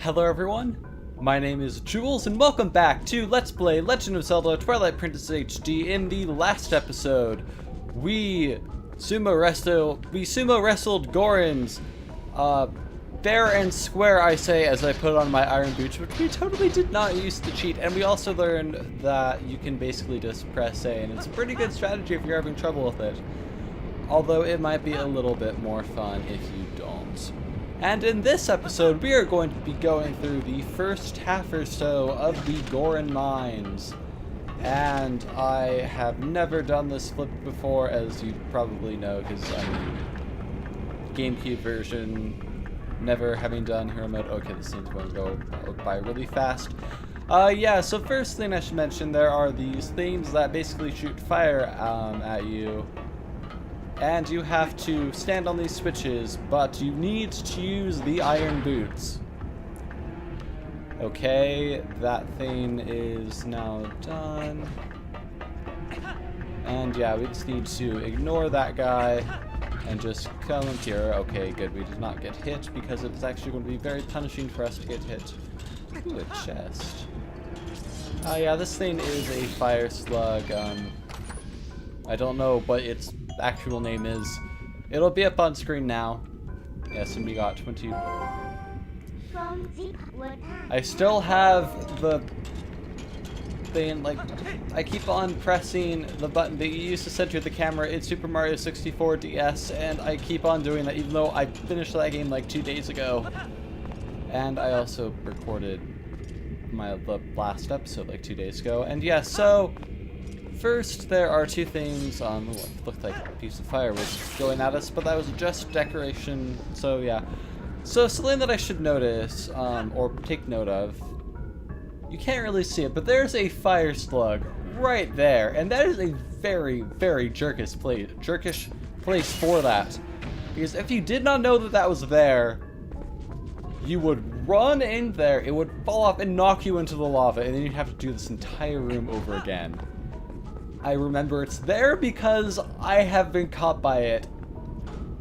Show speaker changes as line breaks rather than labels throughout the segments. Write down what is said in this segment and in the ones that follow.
Hello everyone, my name is Jules and welcome back to Let's Play Legend of Zelda Twilight Princess HD. In the last episode, we sumo wrestled Gorons, fair and square I say as I put on my iron boots, which we totally did not use to cheat, and we also learned that you can basically just press A and it's a pretty good strategy if you're having trouble with it. Although it might be a little bit more fun if you don't. And in this episode, we are going to be going through the first half or so of the Goron Mines. And I have never done this flip before, as you probably know, because GameCube version, never having done hero mode. Okay, this thing's going to go by really fast. Yeah, so first thing I should mention, there are these things that basically shoot fire at you. And you have to stand on these switches, but you need to use the iron boots. Okay, that thing is now done. And yeah, we just need to ignore that guy and just come up here. Okay, good, we did not get hit because it's actually going to be very punishing for us to get hit. Ooh, a chest. Yeah, this thing is a fire slug. I don't know what its actual name is. It'll be up on screen now. Yes, and we got 20. I still have the thing, like, I keep on pressing the button that you used to center the camera in Super Mario 64 DS, and I keep on doing that even though I finished that game like 2 days ago. And I also recorded the last episode like 2 days ago. And yeah, so first, there are two things. What looked like a piece of fire was going at us, but that was just decoration. So yeah. So something that I should notice, or take note of. You can't really see it, but there's a fire slug right there, and that is a very, very jerkish place for that. Because if you did not know that that was there, you would run in there, it would fall off and knock you into the lava, and then you'd have to do this entire room over again. I remember it's there because I have been caught by it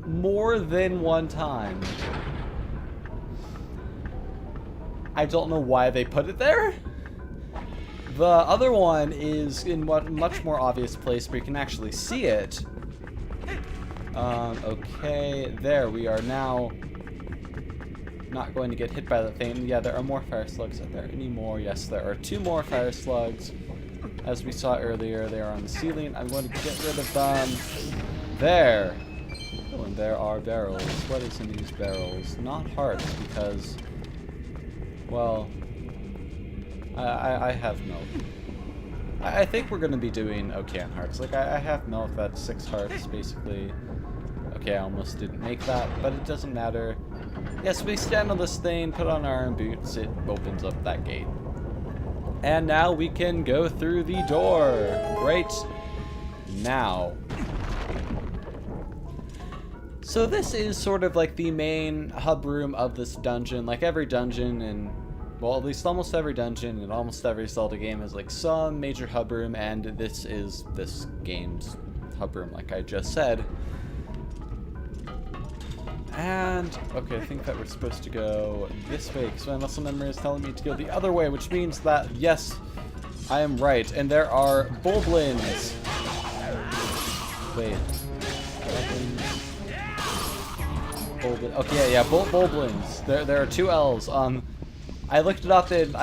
more than one time. I don't know why they put it there. The other one is in what much more obvious place where you can actually see it. Okay, there we are now. Not going to get hit by the thing. Yeah, there are more fire slugs. Are there any more? Yes, there are 2 more fire slugs. As we saw earlier, they are on the ceiling. I'm going to get rid of them. There. Oh, and there are barrels. What is in these barrels? Not hearts, because, well, I have milk. I think we're going to be doing okay on hearts. Like, I have milk that's 6 hearts, basically. Okay, I almost didn't make that, but it doesn't matter. Yes, we stand on this thing, put on our iron boots, it opens up that gate. And now we can go through the door right now. So this is sort of like the main hub room of this dungeon. Like every dungeon, and well, at least almost every dungeon and almost every Zelda game is like some major hub room, and this is this game's hub room, like I just said. And, okay, I think that we're supposed to go this way, because my muscle memory is telling me to go the other way, which means that, yes, I am right. And there are boblins. Wait. Boblins. Okay, yeah, boblins. There are 2 L's. I looked it up, and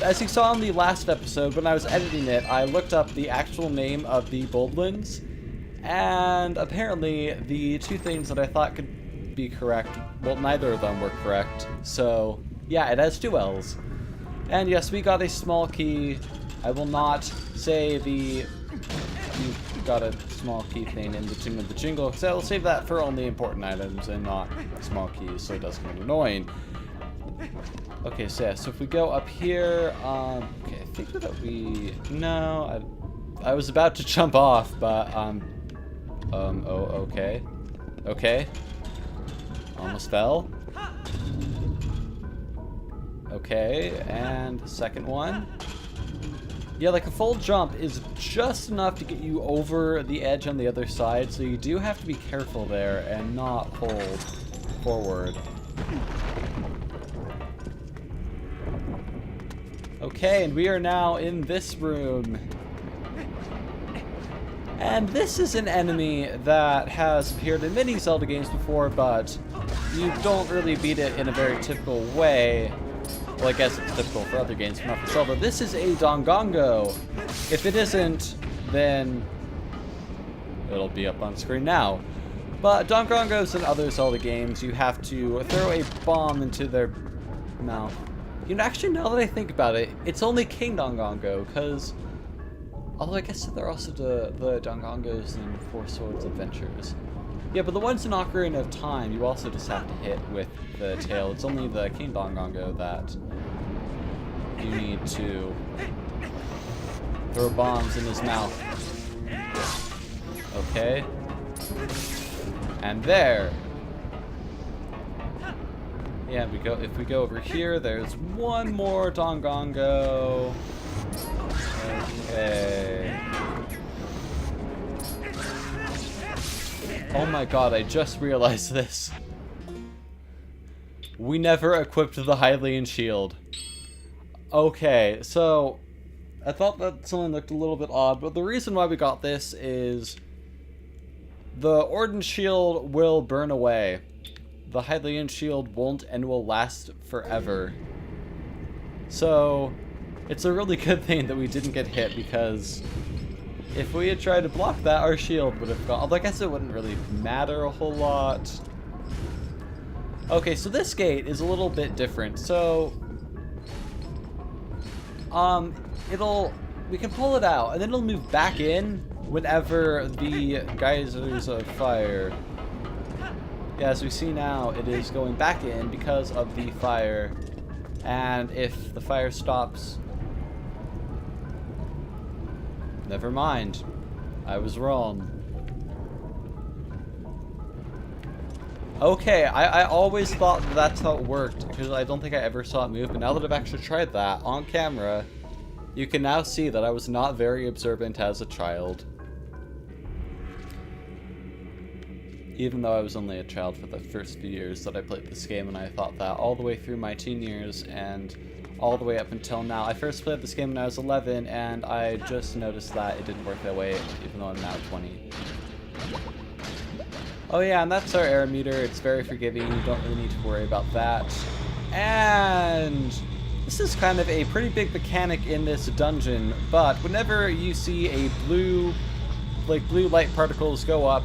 as you saw in the last episode, when I was editing it, I looked up the actual name of the boblins, and apparently the 2 things that I thought could be correct, well, neither of them were correct. So yeah, it has 2 L's. And yes, we got a small key. I will not say you got a small key thing in the Tomb of the Jingle, because I will save that for only important items and not small keys, so it does get annoying. Okay, so yeah, so if we go up here, okay, I think that I was about to jump off, but okay. Okay. Almost fell. Okay, and the second one. Yeah, like a full jump is just enough to get you over the edge on the other side, so you do have to be careful there and not hold forward. Okay, and we are now in this room. And this is an enemy that has appeared in many Zelda games before, but you don't really beat it in a very typical way. Well, I guess it's typical for other games, but not for Zelda. This is a Dongongo. If it isn't, then it'll be up on screen now. But Dongongos in other Zelda games, you have to throw a bomb into their mouth. You know, actually, now that I think about it, it's only King Dongongo, because... Although I guess there are also the Dongongos in Four Swords Adventures. Yeah, but the ones in Ocarina of Time, you also just have to hit with the tail. It's only the King Dongongo that you need to throw bombs in his mouth. Okay. And there. Yeah, if we go over here, there's one more Dongongo. Okay. Oh my god, I just realized this. We never equipped the Hylian shield. Okay, so I thought that something looked a little bit odd, but the reason why we got this is the Orden shield will burn away. The Hylian shield won't and will last forever. So it's a really good thing that we didn't get hit, because if we had tried to block that, our shield would have gone. Although I guess it wouldn't really matter a whole lot. Okay, so this gate is a little bit different. So, we can pull it out, and then it'll move back in whenever the geysers of fire. Yeah, as we see now, it is going back in because of the fire. And if the fire stops... Never mind. I was wrong. Okay, I always thought that's how it worked, because I don't think I ever saw it move, but now that I've actually tried that on camera, you can now see that I was not very observant as a child. Even though I was only a child for the first few years that I played this game, and I thought that all the way through my teen years and all the way up until now. I first played this game when I was 11, and I just noticed that it didn't work that way, even though I'm now 20. Oh yeah, and that's our error meter. It's very forgiving. You don't really need to worry about that. And this is kind of a pretty big mechanic in this dungeon, but whenever you see a blue light particles go up,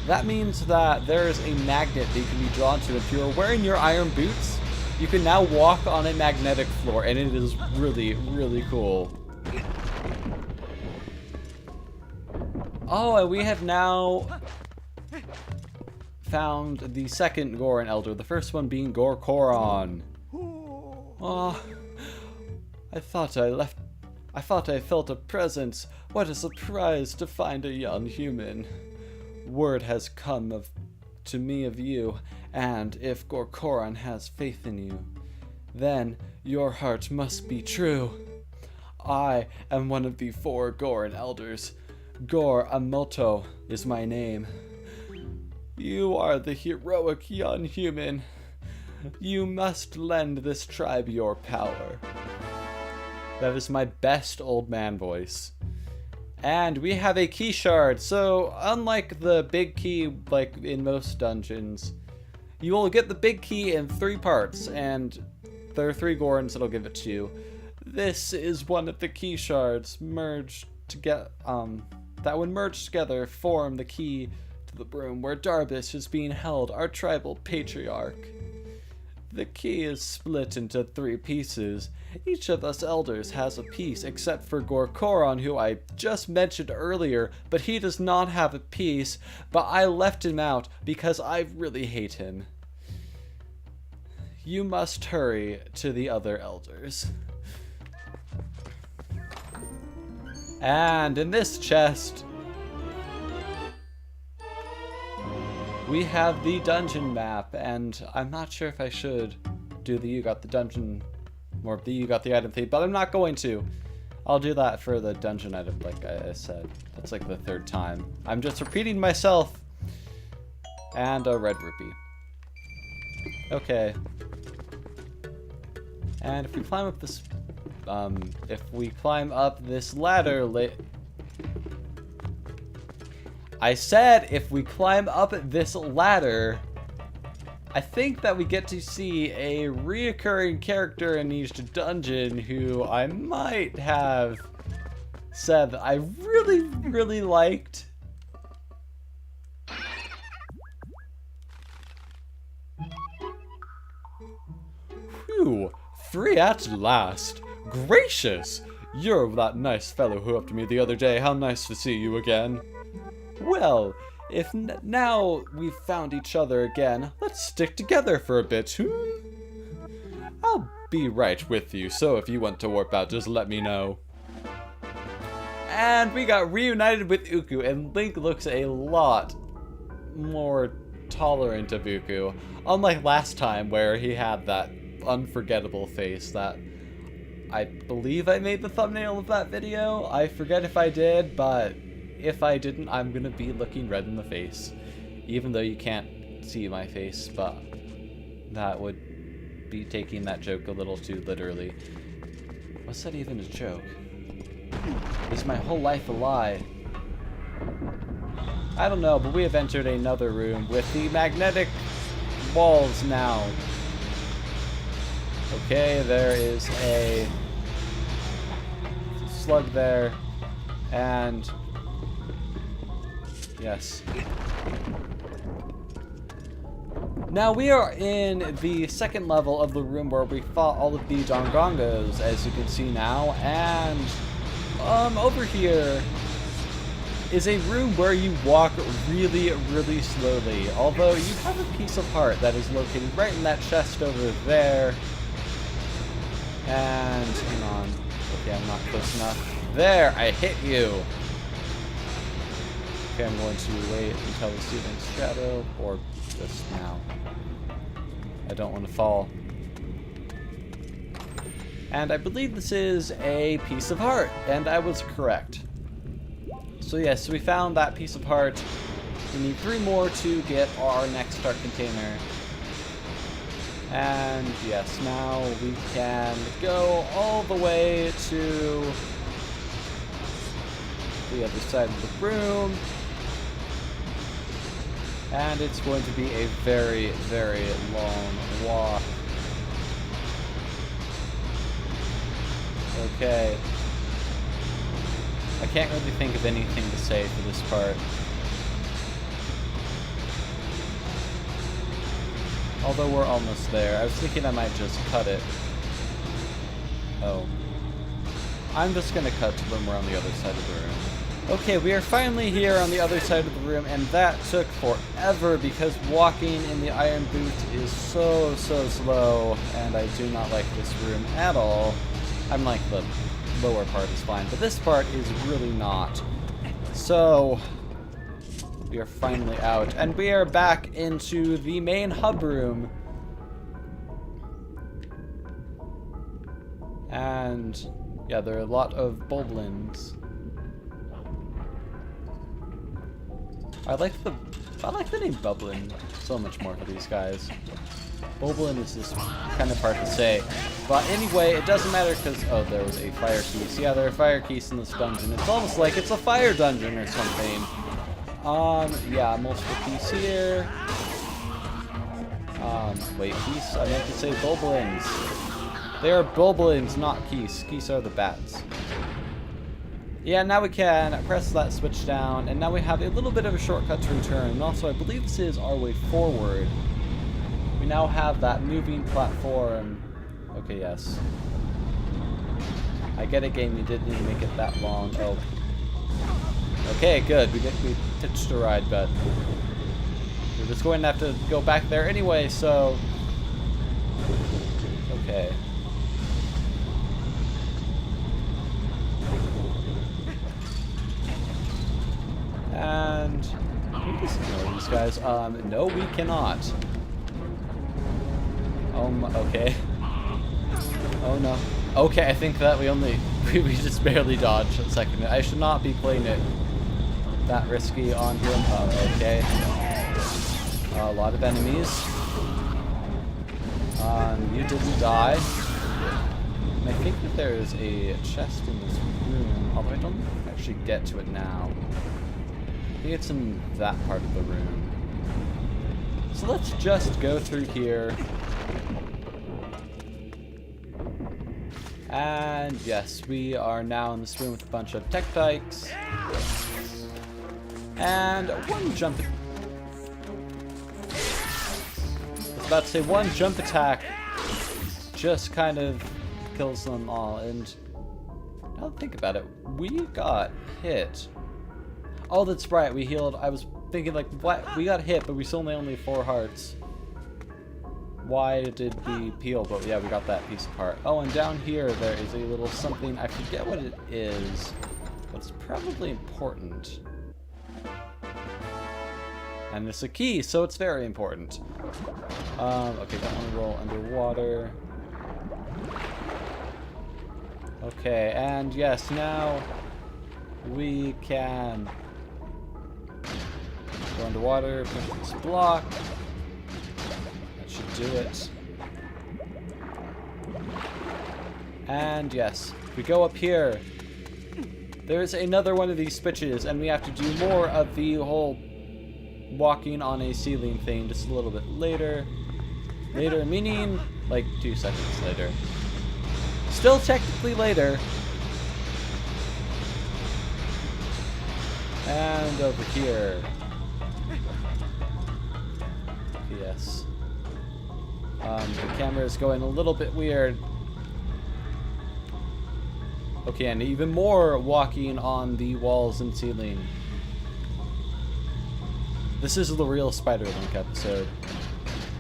that means that there is a magnet that you can be drawn to. If you're wearing your iron boots, you can now walk on a magnetic floor, and it is really, really cool. Oh, and we have now found the second Goron Elder, the first one being Goron. Oh, I thought I felt a presence. What a surprise to find a young human. Word has come to me of you, and if Goron has faith in you, then your heart must be true. I am one of the 4 Goron Elders. Gor Amoto is my name. You are the heroic young human. You must lend this tribe your power. That is my best old man voice. And we have a key shard, so unlike the big key like in most dungeons, you will get the big key in 3 parts, and there are 3 Gorons that'll give it to you. This is one of the key shards merged to get that when merged together form the key to the room where Darbus is being held, our tribal patriarch. The key is split into 3 pieces. Each of us elders has a piece except for Goron, who I just mentioned earlier, but he does not have a piece, but I left him out because I really hate him. You must hurry to the other elders. And in this chest, we have the dungeon map, and I'm not sure if I should do the you got the dungeon, or the you got the item thing, but I'm not going to. I'll do that for the dungeon item, like I said. That's like the 3rd time. I'm just repeating myself. And a red rupee. Okay. And if we climb up this if we climb up this ladder, I said if we climb up this ladder, I think that we get to see a reoccurring character in each dungeon who I might have said that I really, really liked. Phew, 3 at last. Gracious! You're that nice fellow who helped me the other day. How nice to see you again. Well, if now we've found each other again, let's stick together for a bit, I'll be right with you, so if you want to warp out, just let me know. And we got reunited with Uku, and Link looks a lot more tolerant of Uku. Unlike last time, where he had that unforgettable face that I believe I made the thumbnail of that video. I forget if I did, but if I didn't, I'm gonna be looking red in the face. Even though you can't see my face, but that would be taking that joke a little too literally. Was that even a joke? Is my whole life a lie? I don't know, but we have entered another room with the magnetic walls now. Okay, there is a slug there, and yes. Now we are in the second level of the room where we fought all of the Dongongos, as you can see now, and over here is a room where you walk really, really slowly, although you have a piece of heart that is located right in that chest over there. And, hang on, okay, I'm not close enough. There, I hit you! Okay, I'm going to wait until the student's shadow, or just now. I don't want to fall. And I believe this is a piece of heart, and I was correct. So yes, we found that piece of heart. We need 3 more to get our next heart container. And yes, now we can go all the way to the other side of the room. And it's going to be a very, very long walk. Okay. I can't really think of anything to say for this part. Although we're almost there. I was thinking I might just cut it. Oh. I'm just gonna cut to when we're on the other side of the room. Okay, we are finally here on the other side of the room, and that took forever because walking in the iron booth is so slow, and I do not like this room at all. I'm like, the lower part is fine, but this part is really not. So we are finally out, and we are back into the main hub room. And yeah, there are a lot of boblins. I like the name Bublin so much more for these guys. Boblin is just kind of hard to say. But anyway, it doesn't matter because, oh, there was a fire key. So yeah, there are fire keys in this dungeon. It's almost like it's a fire dungeon or something. Yeah, multiple keys here. Wait, keys? I meant to say boblins. They are boblins, not keys. Keys are the bats. Yeah, now we can press that switch down, and now we have a little bit of a shortcut to return. And also, I believe this is our way forward. We now have that moving platform. Okay, yes. I get it, game. You didn't even make it that long. Oh. Okay, good. We pitched a ride, but we're just going to have to go back there anyway, so... Okay. And... can we just ignore these guys? No, we cannot. Okay. Oh no. Okay, I think that we just barely dodged a second. I should not be playing it that risky on him. Okay. A lot of enemies. You didn't die. I think that there is a chest in this room, although I don't actually get to it now. I think it's in that part of the room. So let's just go through here. And yes, we are now in this room with a bunch of tech dykes. And one jump. I was about to say one jump attack just kind of kills them all. And now that I think about it, we got hit. Oh, that's right, we healed. I was thinking like, what? We got hit, but we still only 4 hearts. Why did we peel? But yeah, we got that piece apart. Oh, and down here there is a little something. I forget what it is, but it's probably important. And it's a key, so it's very important. Okay, don't want to roll underwater. Okay, and yes, now we can go underwater, push this block. That should do it. And yes, we go up here. There's another one of these switches, and we have to do more of the whole walking on a ceiling thing just a little bit later. Later meaning like 2 seconds later. Still technically later. And over here. Yes. The camera is going a little bit weird. Okay, and even more walking on the walls and ceiling. This is the real Spider-Link episode.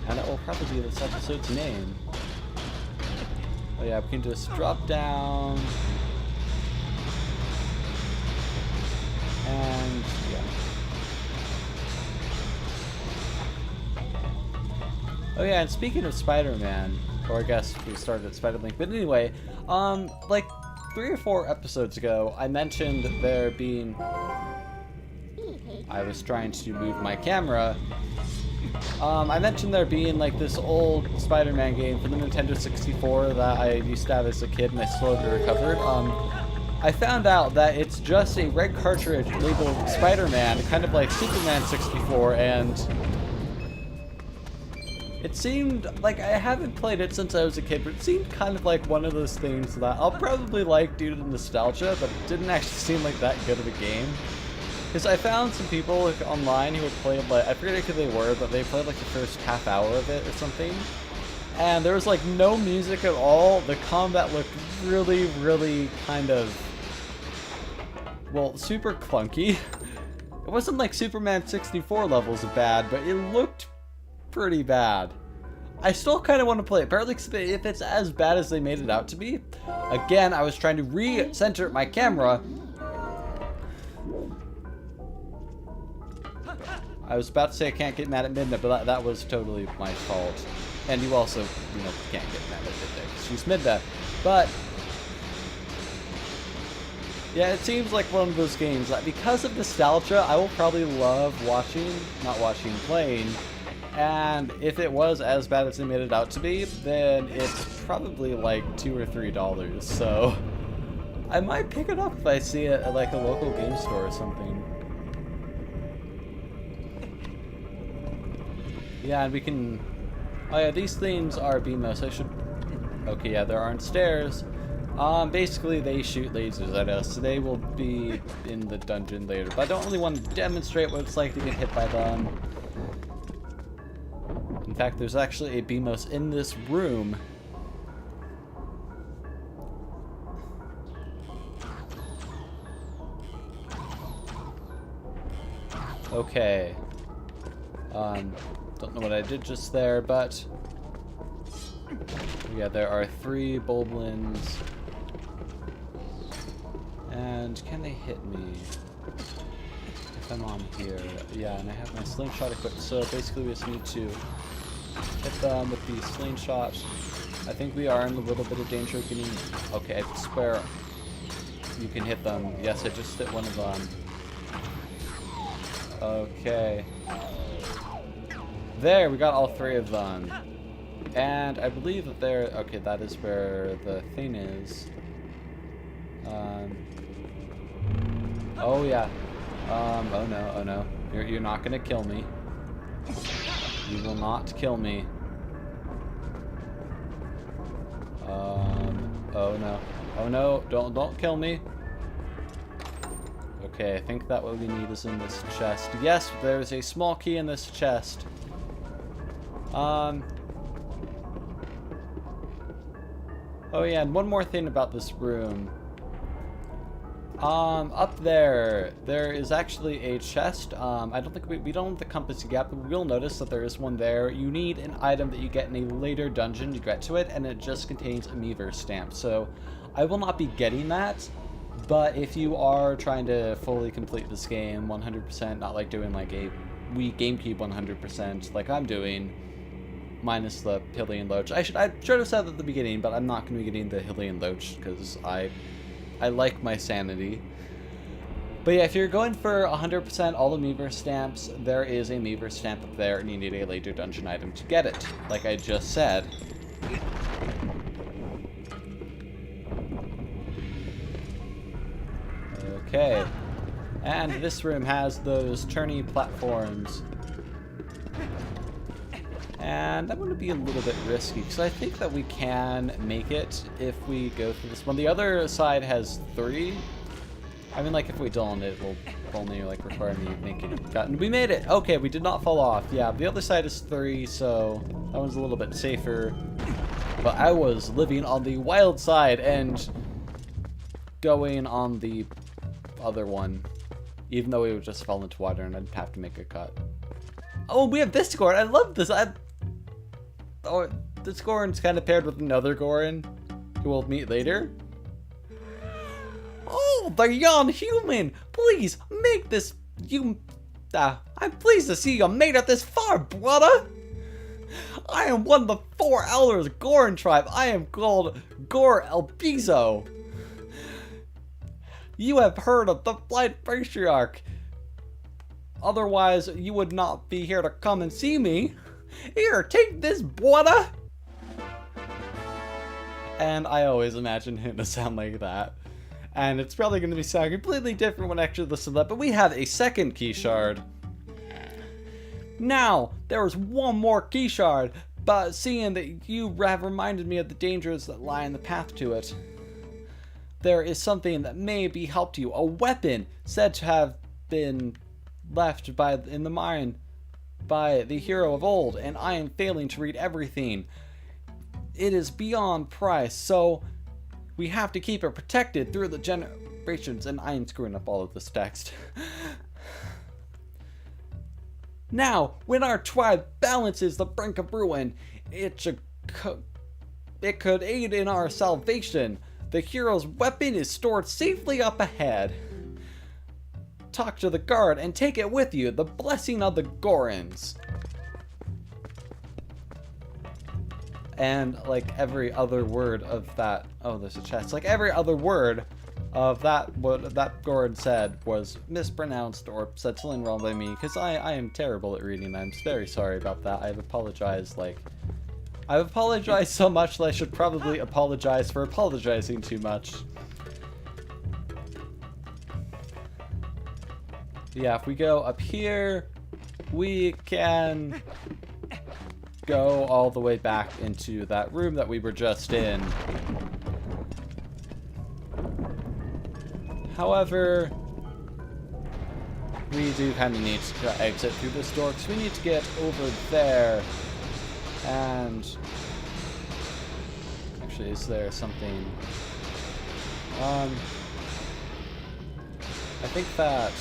And that will probably be this episode's name. Oh yeah, we can just drop down. And yeah. Oh yeah, and speaking of Spider-Man, or I guess we started at Spider-Link, but anyway, like 3 or 4 episodes ago, I mentioned there being... I was trying to move my camera. I mentioned there being like this old Spider-Man game for the Nintendo 64 that I used to have as a kid and I slowly recovered. I found out that it's just a red cartridge labeled Spider-Man, kind of like Superman 64, and it seemed like I haven't played it since I was a kid, but it seemed kind of like one of those things that I'll probably like due to the nostalgia, but it didn't actually seem like that good of a game. Because I found some people like, online who had played, like, I forget who they were, but they played like the first half hour of it or something. And there was like no music at all. The combat looked really, really kind of, well, super clunky. It wasn't like Superman 64 levels of bad, but it looked pretty bad. I still kind of want to play it, partly if it's as bad as they made it out to be. Again, I was trying to re-center my camera. I was about to say I can't get mad at midnight, but that was totally my fault. And you also, you know, can't get mad at midnight because she's midnight. But yeah, it seems like one of those games that because of nostalgia, I will probably love watching, not watching, playing. And if it was as bad as they made it out to be, then it's probably like $2 or $3. So I might pick it up if I see it at like a local game store or something. Yeah, and we can... Oh yeah, these things are BMOS. I should... Okay, yeah, there aren't stairs. Basically, they shoot lasers at us, so they will be in the dungeon later. But I don't really want to demonstrate what it's like to get hit by them. In fact, there's actually a BMOS in this room. Okay. Don't know what I did just there, but yeah, there are 3 Bulblins. And can they hit me if I'm on here? Yeah, and I have my slingshot equipped, so basically we just need to hit them with the slingshot. I think we are in a little bit of danger of getting... Okay, I swear you can hit them. Yes, I just hit one of them. Okay. There, we got all 3 of them. And I believe that there... Okay, that is where the thing is. Oh, yeah. Oh, no. Oh, no. You're not gonna kill me. You will not kill me. Oh, no. Oh, no. Don't kill me. Okay, I think that what we need is in this chest. Yes, there's a small key in this chest. Oh yeah, and one more thing about this room. Up there is actually a chest. I don't think we don't have the compass yet, but we'll notice that there is one there. You need an item that you get in a later dungeon to get to it, and it just contains a Meaver stamp. So I will not be getting that, but if you are trying to fully complete this game 100%, not like doing like a Wii GameCube 100% like I'm doing, minus the Hylian Loach. I should have said that at the beginning, but I'm not going to be getting the Hylian Loach because I like my sanity. But yeah, if you're going for 100% all the Meaver stamps, there is a Meaver stamp up there, and you need a later dungeon item to get it, like I just said. Okay, and this room has those turny platforms. And I'm going to be a little bit risky, because I think that we can make it if we go through this one. The other side has 3. I mean, like, if we don't, it will only, like, require me making it cut. And we made it! Okay, we did not fall off. Yeah, the other side is 3, so that one's a little bit safer. But I was living on the wild side and going on the other one, even though we would just fall into water and I'd have to make a cut. Oh, we have this Goron. I love this. Oh, this Goron's kind of paired with another Goron who we'll meet later. Oh, the young human! Please make this. I'm pleased to see you made it this far, brother. I am one of the 4 elders of Goron tribe. I am called Gor Elbizo. You have heard of the Blight Patriarch. Otherwise, you would not be here to come and see me. Here, take this, brother. And I always imagine him to sound like that. And it's probably going to be sound completely different when I actually listen to that. But we have a second key shard. Now, there is one more key shard. But seeing that you have reminded me of the dangers that lie in the path to it, there is something that may be helped you. A weapon said to have been left in the mine by the hero of old, and I am failing to read everything. It is beyond price, so we have to keep it protected through the generations, and I am screwing up all of this text. Now, when our tribe balances the brink of ruin, it could aid in our salvation. The hero's weapon is stored safely up ahead. Talk to the guard and take it with you. The blessing of the Gorons. And like every other word of that. Oh, there's a chest. Like every other word of that, what that Goron said was mispronounced or said something wrong by me, because I am terrible at reading. I'm very sorry about that. I've apologized. I've apologized so much that I should probably apologize for apologizing too much. Yeah, if we go up here, we can go all the way back into that room that we were just in. However, we do kind of need to exit through this door, because we need to get over there. And actually, is there something? I think that.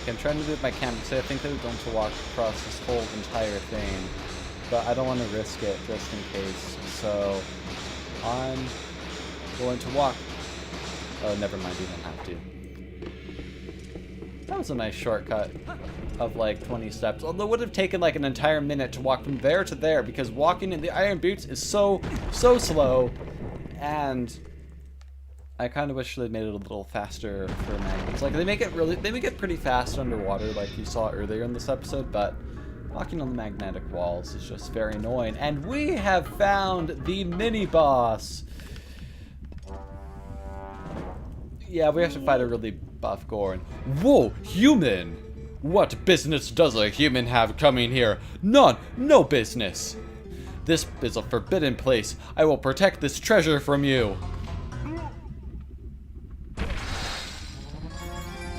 Okay, I'm trying to move my camera because I think that we're going to walk across this whole entire thing, but I don't want to risk it just in case. So I'm going to walk. Oh, never mind. You don't have to. That was a nice shortcut of like 20 steps. Although it would have taken like an entire minute to walk from there to there, because walking in the iron boots is so slow, and I kind of wish they'd made it a little faster for magnets. Like they make it pretty fast underwater, like you saw earlier in this episode, but Walking on the magnetic walls is just very annoying. And we have found the mini-boss. Yeah, we have to fight a really buff Goron. Whoa, human! What business does a human have coming here? None, no business. This is a forbidden place. I will protect this treasure from you.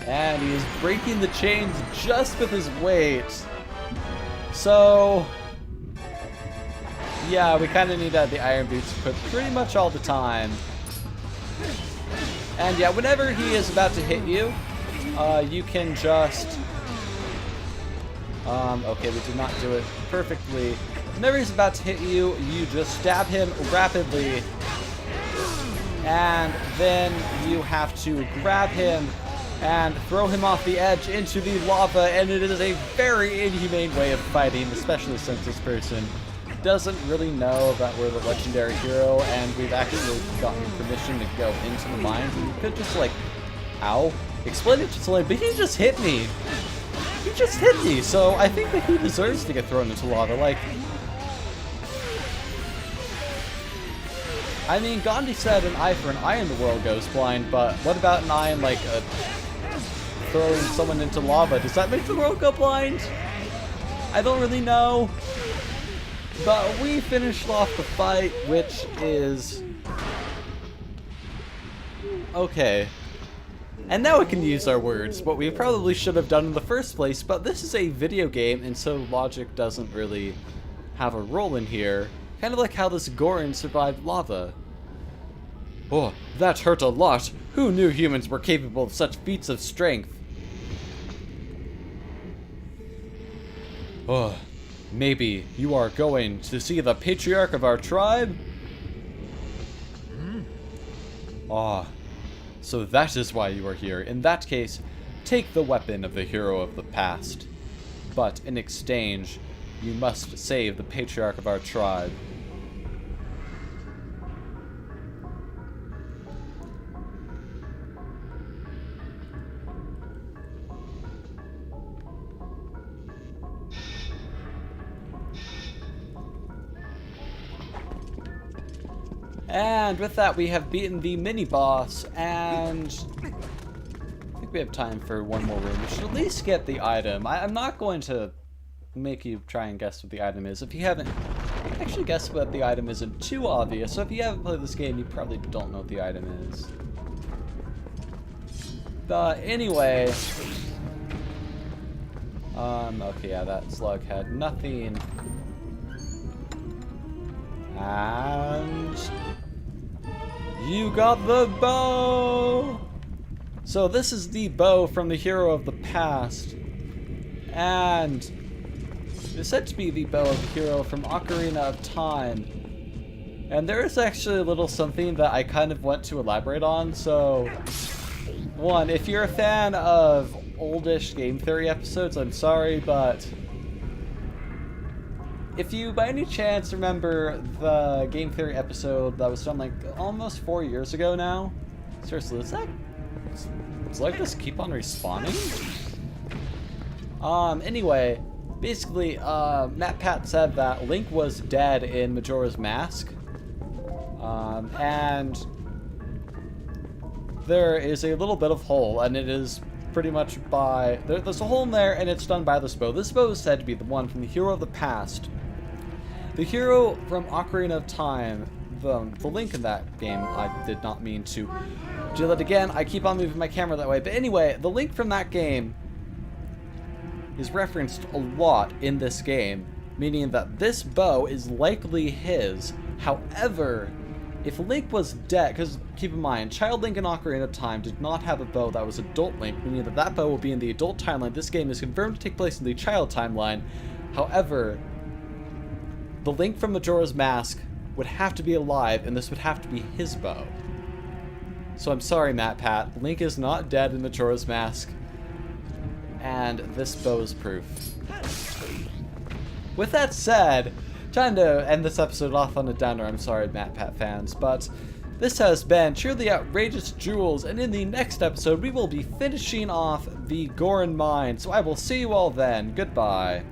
And he is breaking the chains just with his weight. So, yeah, we kind of need to have the iron boots equipped pretty much all the time. And yeah, whenever he is about to hit you, you can just... okay, we did not do it perfectly. Whenever he's about to hit you, you just stab him rapidly. And then you have to grab him and throw him off the edge into the lava, and it is a very inhumane way of fighting, especially since this person doesn't really know that we're the legendary hero, and we've actually gotten permission to go into the mines, and we could just like, ow, explain it to someone, but he just hit me. He just hit me, so I think that he deserves to get thrown into lava. Like, I mean, Gandhi said an eye for an eye and the world goes blind, but what about an eye and like throwing someone into lava? Does that make the world go blind? I don't really know. But we finished off the fight, which is... okay. And now we can use our words, what we probably should have done in the first place, but this is a video game, and so logic doesn't really have a role in here. Kind of like how this Goron survived lava. Oh, that hurt a lot. Who knew humans were capable of such feats of strength? Oh, maybe you are going to see the patriarch of our tribe? Ah, so that is why you are here. In that case, take the weapon of the hero of the past. But in exchange, you must save the patriarch of our tribe. And with that, we have beaten the mini-boss, and I think we have time for one more room. We should at least get the item. I'm not going to make you try and guess what the item is. If you haven't actually guessed what the item isn't too obvious, so if you haven't played this game, you probably don't know what the item is. But anyway, okay, yeah, that slug had nothing. And you got the bow! So this is the bow from the hero of the past. And it's said to be the bow of the hero from Ocarina of Time. And there is actually a little something that I kind of want to elaborate on. So, one, if you're a fan of oldish game theory episodes, I'm sorry, but if you by any chance remember the game theory episode that was done like almost 4 years ago now, seriously, it's like just keep on respawning? Anyway, basically, MatPat said that Link was dead in Majora's Mask, and there is a little bit of hole, and it is pretty much by, there's a hole in there, and it's done by this bow. This bow is said to be the one from the hero of the past. The hero from Ocarina of Time, the Link in that game, I did not mean to do that again. I keep on moving my camera that way. But anyway, the Link from that game is referenced a lot in this game, meaning that this bow is likely his. However, if Link was dead, because keep in mind, Child Link in Ocarina of Time did not have a bow that was Adult Link, meaning that that bow will be in the Adult timeline. This game is confirmed to take place in the Child timeline. However, the Link from Majora's Mask would have to be alive, and this would have to be his bow. So I'm sorry, MatPat. Link is not dead in Majora's Mask, and this bow is proof. With that said, trying to end this episode off on a downer. I'm sorry, MatPat fans, but this has been Cheer the Outrageous Jewels, and in the next episode, we will be finishing off the Goron Mines. So I will see you all then. Goodbye.